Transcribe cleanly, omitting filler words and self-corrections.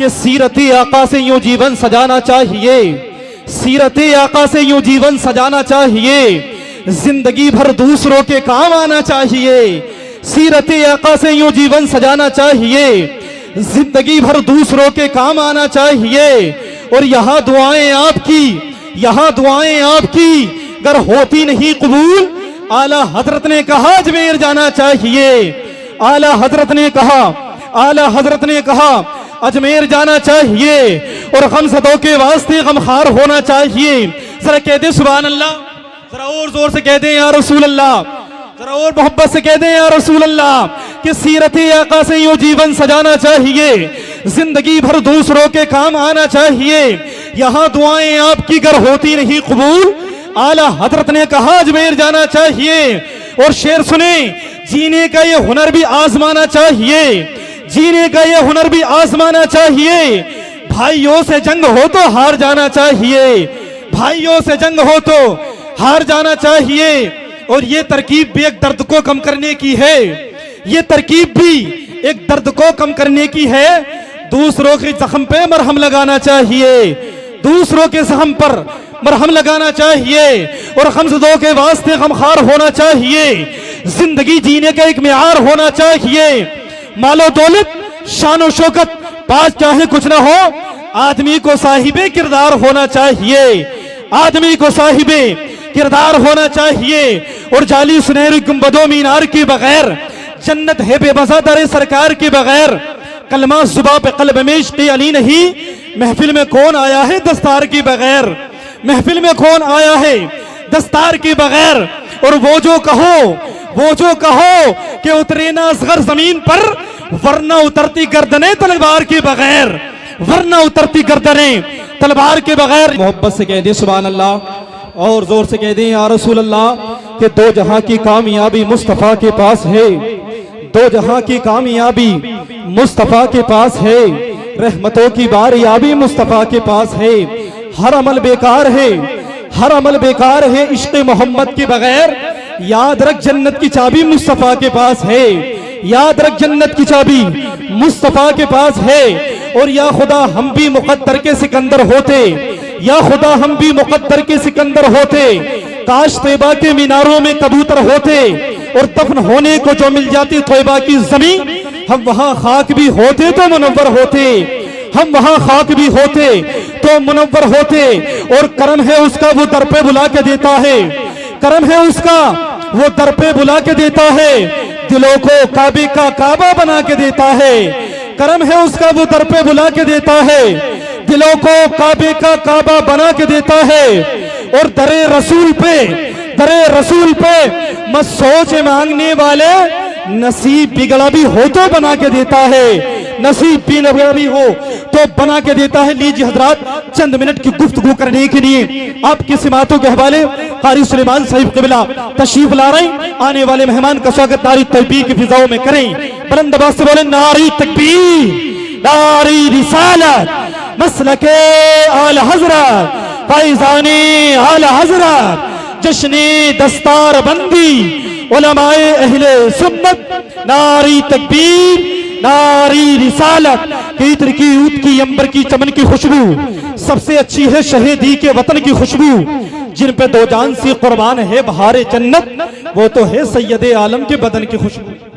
कि सीरते आका से यूं जीवन सजाना चाहिए, सीरते आका से यूं जीवन सजाना चाहिए, जिंदगी भर दूसरों के काम आना चाहिए। सीरते आका से यूं जीवन सजाना चाहिए, जिंदगी भर दूसरों के काम आना चाहिए। और यहाँ दुआएं आपकी, यहाँ दुआएं आपकी अगर होती नहीं कबूल, आला हजरत ने कहा अजमेर जाना चाहिए। आला हजरत ने कहा, आला हजरत ने कहा अजमेर जाना चाहिए। और गमज़दों के वास्ते गमखार होना चाहिए। जरा कह दे सुभान अल्लाह, जरा और जोर से कह दे या रसूल अल्लाह, जरा और मोहब्बत से कह दे या रसूल अल्लाह कि सीरते आका से यूं जीवन सजाना चाहिए, जिंदगी भर दूसरों के काम आना चाहिए। यहाँ दुआएं आपकी अगर होती नहीं कबूल, आला हजरत ने कहा अजमेर जाना चाहिए। और शेर सुने, जीने का ये हुनर भी आजमाना चाहिए, जीने का ये हुनर भी आजमाना चाहिए। भाइयों से जंग हो तो हार जाना चाहिए, भाइयों से जंग हो तो हार जाना चाहिए। और ये तरकीब भी एक दर्द को कम करने की है, ये तरकीब भी एक दर्द को कम करने की है। दूसरों के जख्म पे मरहम लगाना चाहिए, दूसरों के जख्म पर मरहम लगाना चाहिए। और गमज़दों के वास्ते गमखार होना चाहिए। जिंदगी जीने का एक मियार होना चाहिए। मालो दौलत शान शौकत पास चाहे कुछ ना हो, आदमी को साहिबे किरदार होना चाहिए, आदमी को साहिबे किरदार होना चाहिए। और जाली सुनहरी गुंबदों मीनार के बगैर जन्नत है बेबसा दरे सरकार के बगैर। कलमा जुबा पे कल्ब में इश्क़ अली नहीं, महफिल में कौन आया है दस्तार के बगैर, महफिल में कौन आया है दस्तार के बगैर। और वो जो कहो, वो जो कहो कि उतरे ना असगर जमीन पर, वरना उतरती गर्दनें तलवार के बगैर, वरना उतरती गर्दनें तलवार के बगैर। मोहब्बत से कह दे सुभान अल्लाह, और जोर से कह दें या रसूल अल्लाह कि दो जहां की कामयाबी मुस्तफा के पास है, दो जहां की कामयाबी मुस्तफा के पास है। रहमतों की बारियाबी मुस्तफा के पास है। हर अमल बेकार है, हर अमल बेकार है इश्क़ मोहम्मद के बगैर। याद रख जन्नत की चाबी मुस्तफा के पास है, याद रख जन्नत की चाबी मुस्तफा के पास है। और या खुदा हम भी मुक़द्दर के सिकंदर होते, या खुदा हम भी मुक़द्दर के सिकंदर होते। काश तैबा के मीनारों में कबूतर होते, और दफन होने को जो मिल जाती तैबा की जमीन, हम वहां खाक भी होते तो मुनव्वर होते, हम वहां खाक भी होते तो मुनव्वर होते। और करम है उसका वो दर पे बुला के देता है, करम है उसका वो दर पे बुला के देता है। दिलों को काबे का काबा बना के देता है, करम है उसका वो दर पे बुला के देता है। दिलों को काबे का काबा बना के देता है। और दरे रसूल पे, दरे रसूल पे मत सोच मांगने वाले, नसीब बिगड़ा भी हो तो बना के देता है, नसीब बिगड़ा भी हो तो बना के देता है। लीजिए हजरात, चंद मिनट की गुफ्तगू करने के लिए आपकी सिमातों के हवाले कारी सुलेमान साहिब क़िबला तशरीफ ला रहे हैं। आने वाले मेहमान का स्वागत नारी तकबीर की फिजाओं में करें। बुलंद आवाज से बोले नारी तकबीर, नारी रिसालत, मसलके आला हजरत, फैज़ाने आला हजरत, जश्ने दस्तार बंदी, उलमाए अहले सुन्नत, नारी तकबीर, नारी रिसालत। की इत्र की ऊत की अंबर की चमन की खुशबू सबसे अच्छी है शहीदी के वतन की खुशबू। जिन पे दो जान सी कुर्बान है बहारे जन्नत, वो तो है सैयदे आलम के बदन की खुशबू।